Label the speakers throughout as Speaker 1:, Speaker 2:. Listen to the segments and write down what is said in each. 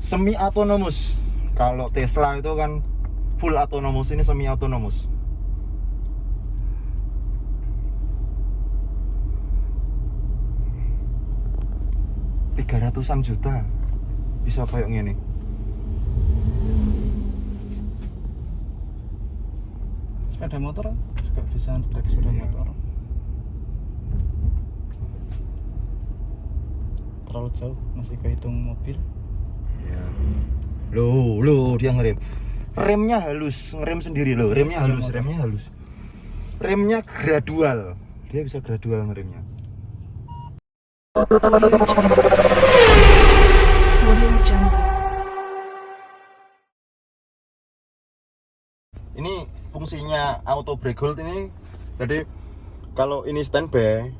Speaker 1: semi autonomous. Kalau Tesla itu kan full autonomous, ini semi autonomous. $300-an juta bisa kayak gini.
Speaker 2: Sepeda motor juga bisa trek sepeda motor. Terlalu jauh masih kehitung mobil.
Speaker 1: Ya. Loh, dia ngerem. Remnya halus, ngerem sendiri loh. Remnya halus. Remnya gradual. Dia bisa gradual ngeremnya. Ini fungsinya auto brake hold ini. Jadi kalau ini standby,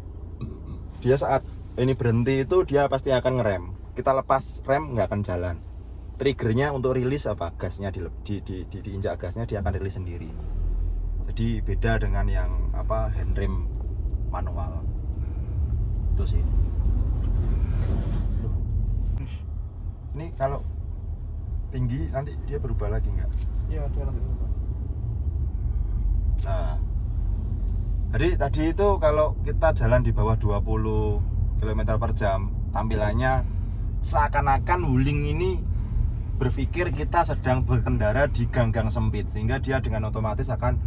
Speaker 1: dia saat ini berhenti itu dia pasti akan ngerem. Kita lepas rem nggak akan jalan. Triggernya untuk rilis apa? Gasnya diinjak gasnya dia akan rilis sendiri. Jadi beda dengan yang apa handrem manual. Itu sih. Ini kalau tinggi nanti dia berubah lagi nggak?
Speaker 2: Iya, dia nanti berubah.
Speaker 1: Nah, jadi tadi itu kalau kita jalan di bawah 20 km per jam, tampilannya seakan-akan wuling ini berpikir kita sedang berkendara di gang-gang sempit, sehingga dia dengan otomatis akan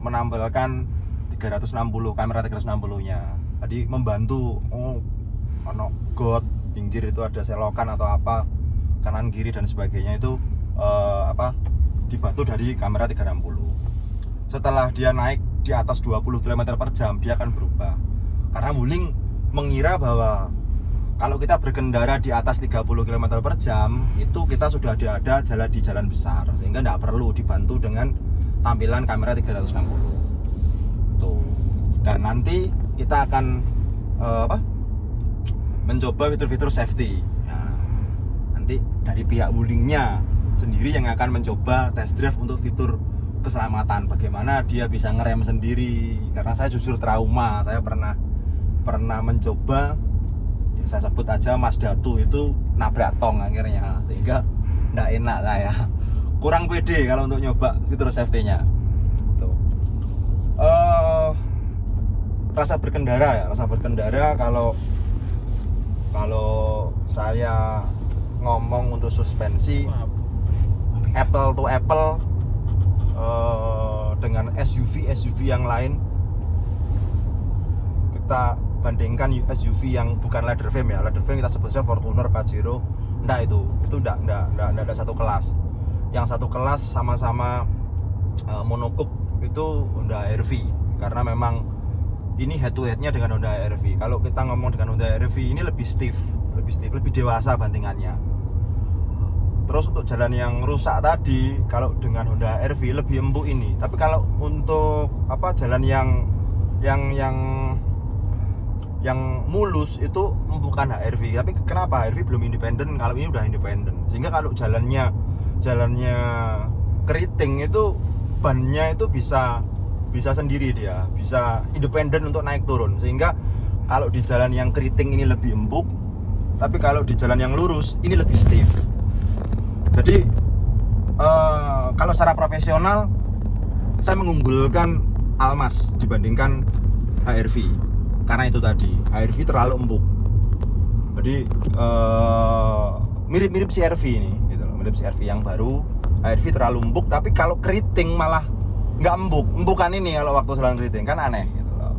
Speaker 1: menampilkan 360 kamera 360-nya. Tadi membantu ono got pinggir itu ada selokan atau apa kanan kiri dan sebagainya itu dibantu dari kamera 360. Setelah dia naik di atas 20 km per jam dia akan berubah, karena wuling mengira bahwa kalau kita berkendara di atas 30 km per jam itu kita sudah ada jalan di jalan besar, sehingga tidak perlu dibantu dengan tampilan kamera 360 tuh. Dan nanti kita akan mencoba fitur-fitur safety. Nah, nanti dari pihak wulingnya sendiri yang akan mencoba test drive untuk fitur keselamatan, bagaimana dia bisa ngerem sendiri. Karena saya jujur trauma, saya pernah mencoba, ya saya sebut aja Mazda 2 itu nabrak tong akhirnya, sehingga nggak enak saya, kurang pede kalau untuk nyoba fitur safety-nya. Tuh. Rasa berkendara kalau saya ngomong untuk suspensi apple to apple dengan SUV yang lain, kita bandingkan SUV yang bukan ladder frame ya. Ladder frame kita sebut saja Fortuner, Pajero, itu enggak ada satu kelas. Yang satu kelas sama-sama monocoque itu Honda HR-V, karena memang ini head to headnya dengan Honda HR-V. Kalau kita ngomong dengan Honda HR-V ini lebih stiff, lebih dewasa bandingannya. Terus untuk jalan yang rusak tadi, kalau dengan Honda HR-V lebih empuk ini. Tapi kalau untuk jalan yang mulus itu empukan HR-V. Tapi kenapa HR-V belum independen? Kalau ini udah independen. Sehingga kalau jalannya keriting itu bannya itu bisa sendiri, dia bisa independen untuk naik turun. Sehingga kalau di jalan yang keriting ini lebih empuk, tapi kalau di jalan yang lurus ini lebih stiff. Jadi kalau secara profesional saya mengunggulkan Almas dibandingkan HR-V, karena itu tadi HR-V terlalu empuk. Jadi mirip CR-V ini gitu loh, mirip CR-V yang baru. HR-V terlalu empuk, tapi kalau keriting malah nggak empukan ini. Kalau waktu jalan keriting kan aneh gitu loh.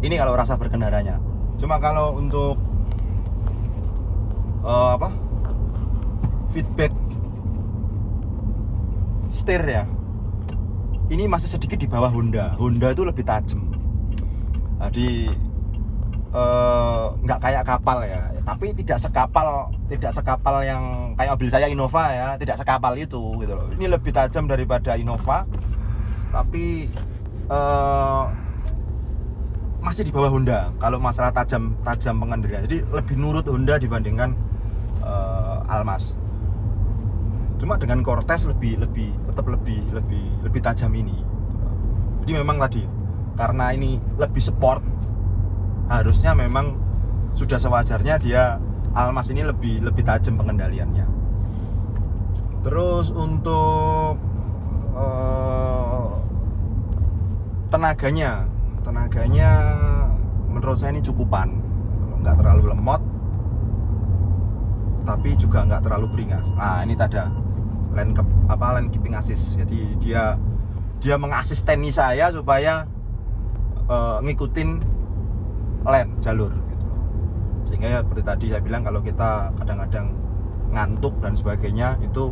Speaker 1: Ini kalau rasa berkendaranya. Cuma kalau untuk feedback setir ya, ini masih sedikit di bawah Honda itu lebih tajam. Jadi nggak kayak kapal ya, tapi tidak sekapal yang kayak mobil saya Innova ya, tidak sekapal itu gitu loh. Ini lebih tajam daripada Innova, tapi masih di bawah Honda kalau masalah tajam pengendalian. Jadi lebih nurut Honda dibandingkan Almas. Cuma dengan Cortez tetap lebih tajam ini. Jadi memang tadi karena ini lebih sport, harusnya memang sudah sewajarnya dia Almas ini lebih tajam pengendaliannya. Terus untuk tenaganya menurut saya ini cukupan, nggak terlalu lemot tapi juga nggak terlalu beringas. Nah ini ada line keeping assist, jadi dia mengasisteni saya supaya ngikutin lane jalur gitu. Sehingga ya seperti tadi saya bilang, kalau kita kadang-kadang ngantuk dan sebagainya, itu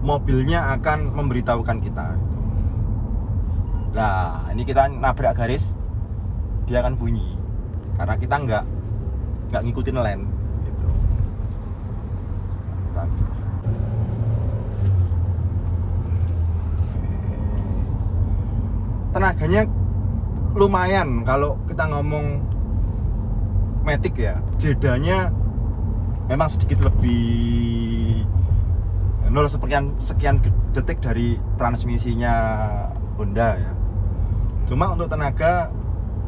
Speaker 1: mobilnya akan memberitahukan kita. Nah ini kita nabrak garis, dia akan bunyi karena kita nggak ngikutin lane gitu. Tenaganya lumayan kalau kita ngomong Matic ya, jedanya memang sedikit lebih 0 sekian detik dari transmisinya Honda ya. Cuma untuk tenaga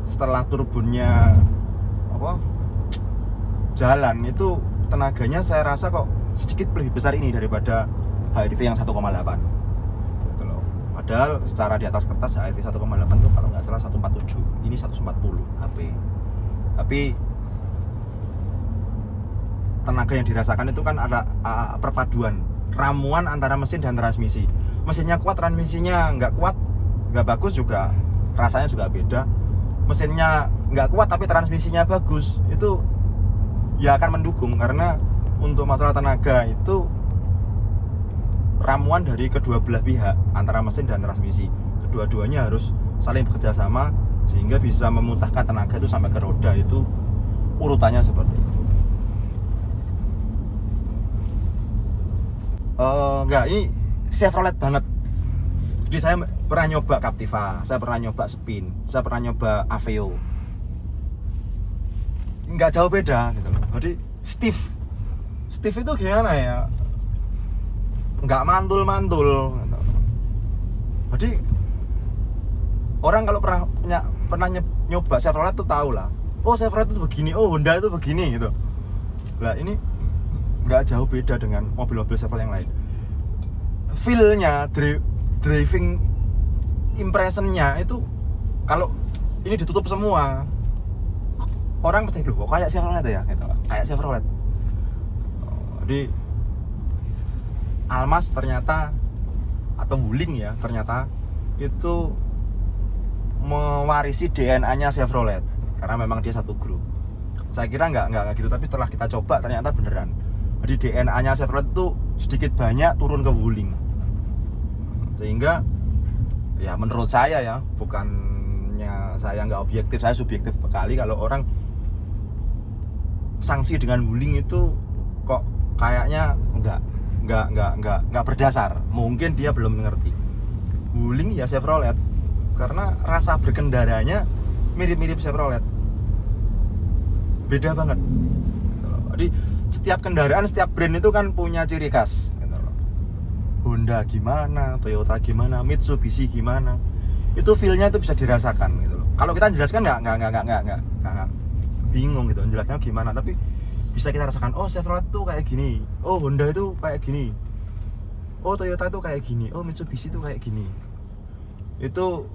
Speaker 1: setelah turbonnya jalan itu, tenaganya saya rasa kok sedikit lebih besar ini daripada HRV yang 1,8 gitu loh. Padahal secara di atas kertas HRV 1,8 itu kalau nggak salah 147, ini 140 HP. Tapi tenaga yang dirasakan itu kan ada perpaduan ramuan antara mesin dan transmisi. Mesinnya kuat, transmisinya nggak kuat, nggak bagus juga, rasanya juga beda. Mesinnya nggak kuat tapi transmisinya bagus, itu ya akan mendukung. Karena untuk masalah tenaga itu ramuan dari kedua belah pihak, antara mesin dan transmisi. Kedua-duanya harus saling bekerja sama sehingga bisa memutahkan tenaga itu sampai ke roda. Itu urutannya seperti itu. Enggak, ini Chevrolet banget. Jadi saya pernah nyoba Captiva, saya pernah nyoba Spin, saya pernah nyoba Aveo. Nggak jauh beda gitu loh. Jadi Steve itu gimana ya? Nggak mantul-mantul gitu. Jadi orang kalau pernah nyoba Chevrolet tuh tahu lah. Oh Chevrolet itu begini, oh Honda itu begini gitu. Lah ini nggak jauh beda dengan mobil-mobil Chevrolet yang lain. Feel-nya, driving impression-nya itu kalau ini ditutup semua, orang pasti loh kok kayak Chevrolet ya gitu. Kayak Chevrolet. Jadi Almas ternyata, atau Wuling ya, ternyata itu mewarisi DNA-nya Chevrolet karena memang dia satu grup. Saya kira nggak gitu, tapi setelah kita coba ternyata beneran. Jadi DNA-nya Chevrolet itu sedikit banyak turun ke Wuling. Sehingga ya menurut saya ya, bukannya saya nggak objektif, saya subjektif sekali kalau orang sanksi dengan Wuling itu kok kayaknya nggak berdasar. Mungkin dia belum mengerti. Wuling ya Chevrolet karena rasa berkendaranya mirip-mirip Chevrolet. Beda banget. Jadi setiap kendaraan, setiap brand itu kan punya ciri khas gitu loh. Honda gimana, Toyota gimana, Mitsubishi gimana, itu feel-nya itu bisa dirasakan gitu loh. Kalau kita jelaskan nggak bingung gitu menjelaskannya gimana, tapi bisa kita rasakan. Oh Chevrolet tuh kayak gini, oh Honda itu kayak gini, oh Toyota itu kayak gini, oh Mitsubishi itu kayak gini. Itu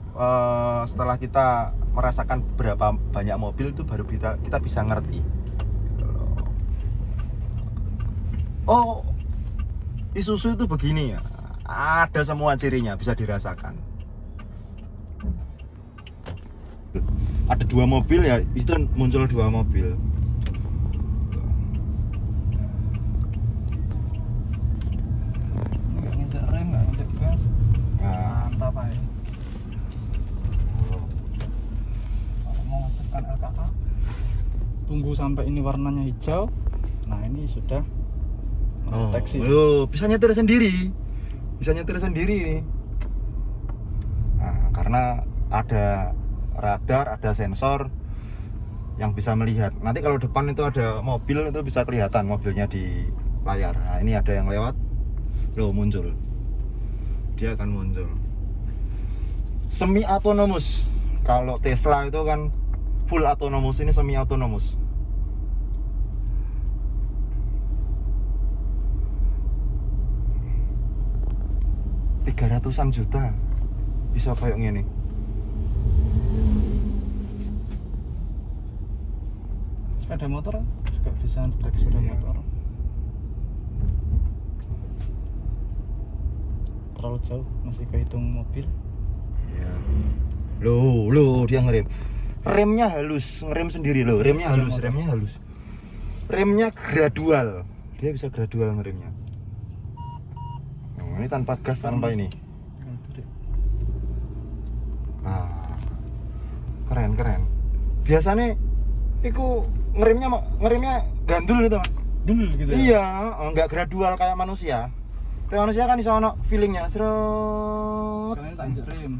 Speaker 1: setelah kita merasakan beberapa banyak mobil itu baru kita bisa ngerti. Oh, Isuzu itu begini ya. Ada semua cirinya, bisa dirasakan. Ada dua mobil ya, itu muncul dua mobil.
Speaker 2: Nggak nginjek rem, nggak nginjek gas. Mantap aja. Kalau mau tekan LKK, tunggu sampai ini warnanya hijau. Nah ini sudah deteksi.
Speaker 1: Bisa nyetir sendiri. Nah, karena ada radar, ada sensor yang bisa melihat. Nanti kalau depan itu ada mobil, itu bisa kelihatan mobilnya di layar. Nah, ini ada yang lewat, muncul. Dia akan muncul. Semi autonomous. Kalau Tesla itu kan full autonomous, ini semi autonomous. 300-an juta bisa kayak gini.
Speaker 2: Sepeda motor juga bisa trek sepeda
Speaker 1: Iya.
Speaker 2: motor. Terlalu jauh, masih kehitung mobil.
Speaker 1: Iya. Loh, dia ngerem. Remnya halus, ngerem sendiri loh. Remnya halus, remnya halus. Remnya gradual. Dia bisa gradual ngeremnya. Ini tanpa gas, tanpa ini. Nah, keren. Biasanya iku ngeremnya gandul gitu, Mas.
Speaker 2: Dulu gitu ya.
Speaker 1: Iya, nggak gradual kayak manusia. Kayak manusia kan iso ono feelingnya, seret.
Speaker 2: Karena ini tak injek rem.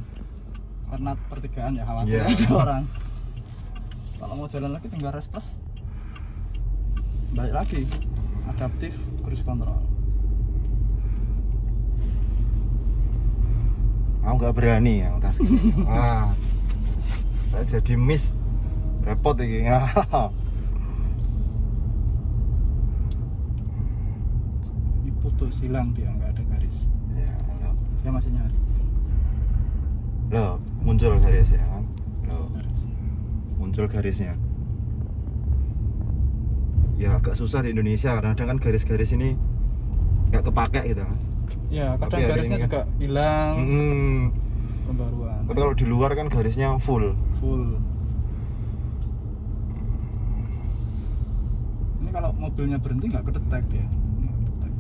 Speaker 2: Karena pertigaan ya khawatir
Speaker 1: Iya.
Speaker 2: ada orang. Kalau mau jalan lagi tinggal rest plus. Balik lagi. Adaptif cruise control.
Speaker 1: Aku nggak berani ya tas. Wah, saya jadi miss, repot ini.
Speaker 2: Ini putus hilang dia, nggak ada garis.
Speaker 1: Ya, loh.
Speaker 2: Saya masih nyari
Speaker 1: Loh, muncul garisnya kan? Loh,
Speaker 2: garis.
Speaker 1: muncul garisnya. Ya agak susah di Indonesia karena kadang kan garis-garis ini nggak kepake gitu, Mas.
Speaker 2: Ya, kadang
Speaker 1: Tapi hari
Speaker 2: garisnya
Speaker 1: ini kan-
Speaker 2: juga hilang. Pembaruan.
Speaker 1: Tapi kalau di luar kan garisnya full.
Speaker 2: Full. Ini kalau mobilnya berhenti nggak kedetek dia. Nggak kedetek.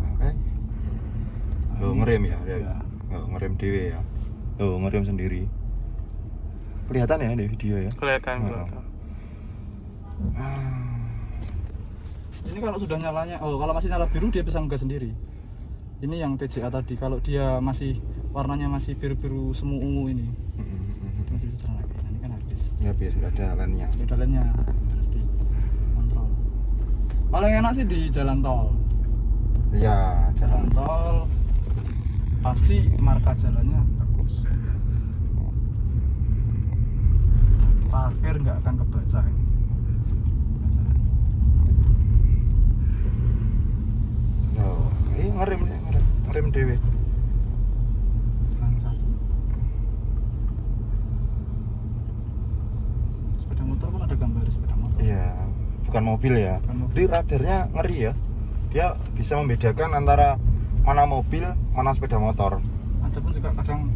Speaker 1: Oke. Loh, ngerem ya, dia.
Speaker 2: Ya.
Speaker 1: Oh, ngerem dewe ya. Oh, ngerem sendiri. Kelihatan ya di video ya.
Speaker 3: Kelihatan.
Speaker 2: Ini kalau sudah nyalanya, kalau masih nyala biru dia bisa ngegas sendiri. Ini yang TJA tadi. Kalau dia masih warnanya masih biru-biru semu ungu ini, dia masih bisa jalan lagi. Nah, ini kan habis.
Speaker 1: Ya biasa nggak ada lainnya.
Speaker 2: Beda lainnya harus dikontrol. Paling enak sih di jalan tol.
Speaker 1: Ya,
Speaker 2: Jalan tol pasti marka jalannya bagus. Parkir nggak akan kebaca.
Speaker 1: Oh, ini ngerem dewe.
Speaker 2: Jalan satu. Sepeda motor pun ada gambar sepeda motor.
Speaker 1: Iya, bukan mobil ya.
Speaker 2: Bukan mobil.
Speaker 1: Jadi radarnya ngeri ya. Dia bisa membedakan antara mana mobil, mana sepeda motor.
Speaker 2: Ada pun juga kadang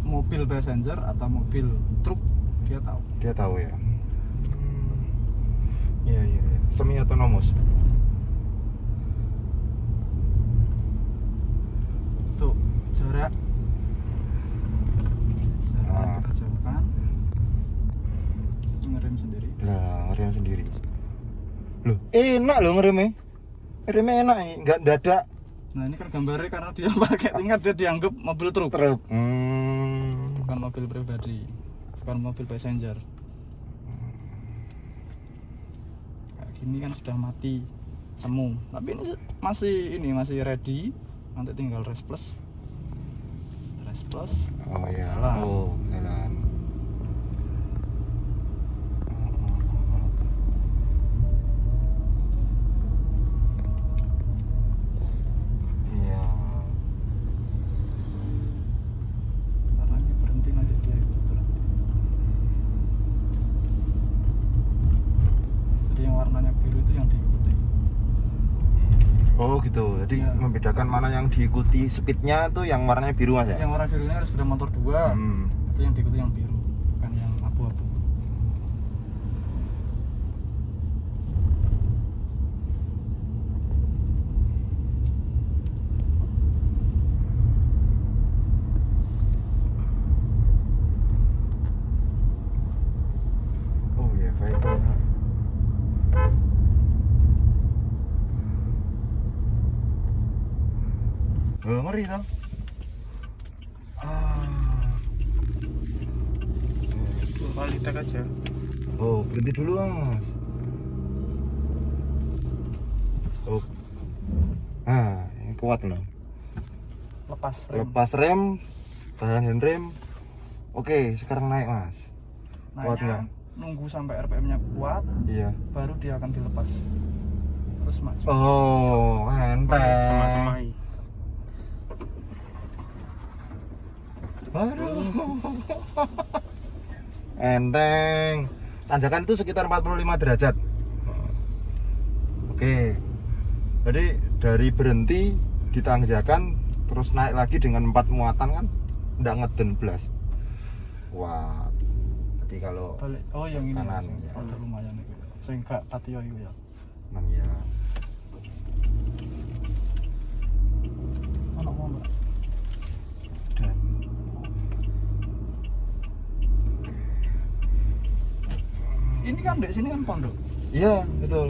Speaker 2: mobil passenger atau mobil truk dia tahu.
Speaker 1: Dia tahu ya. Iya. Semi autonomous.
Speaker 2: Tuh jarak
Speaker 1: Ah.
Speaker 2: kita jauhkan, ngerem sendiri.
Speaker 1: Lah, ngerem sendiri. Loh, enak loh ngeremnya. Ngeremnya enak ya, nggak dadak.
Speaker 2: Nah ini kan gambarnya karena dia pakai tingkat dia dianggap mobil truk,
Speaker 1: Truk.
Speaker 2: bukan mobil pribadi, bukan mobil passenger. Kayak gini kan sudah mati semu, tapi ini masih ready. Nanti tinggal rest plus.
Speaker 1: Oh iya.
Speaker 2: Jalan.
Speaker 1: Oh, jalan. Iya.
Speaker 2: Karena ini berhenti nanti dia ikut berhenti. Jadi yang warnanya biru itu yang diikuti.
Speaker 1: Oh gitu. Jadi
Speaker 2: Iya.
Speaker 1: membedakan mana yang diikuti speednya tuh yang warnanya biru Mas ya?
Speaker 2: Yang warna birunya harus sepeda motor 2. Itu yang diikuti yang biru, bukan yang abu-abu.
Speaker 1: Oh iya, viper. Oh, ngeri tuh.
Speaker 3: Kali tek aja.
Speaker 1: Oh, berhenti dulu Mas. Oh. Ini kuat loh.
Speaker 2: Lepas rem.
Speaker 1: Lepas rem, tahan handrem. Oke, sekarang naik Mas. Kuat
Speaker 2: Naiknya
Speaker 1: nggak?
Speaker 2: nunggu sampai RPM-nya kuat,
Speaker 1: Iya.
Speaker 2: baru dia akan dilepas. Terus maju.
Speaker 1: Oh, enteng.
Speaker 3: Sama-sama.
Speaker 1: Aduh. Enteng. Tanjakan itu sekitar 45 derajat. Oke. Jadi dari berhenti di tanjakan terus naik lagi dengan 4 muatan kan udah ngeden blas. Wah. Jadi kalau
Speaker 2: Balik. Oh yang ini
Speaker 1: kanan,
Speaker 2: sing
Speaker 1: ya.
Speaker 2: rada lumayan itu. Sing gak patio itu ya.
Speaker 1: kanan ya.
Speaker 2: Anak mau Mbak.
Speaker 1: Dan
Speaker 2: Ini kan dek sini kan pondok.
Speaker 1: iya, betul.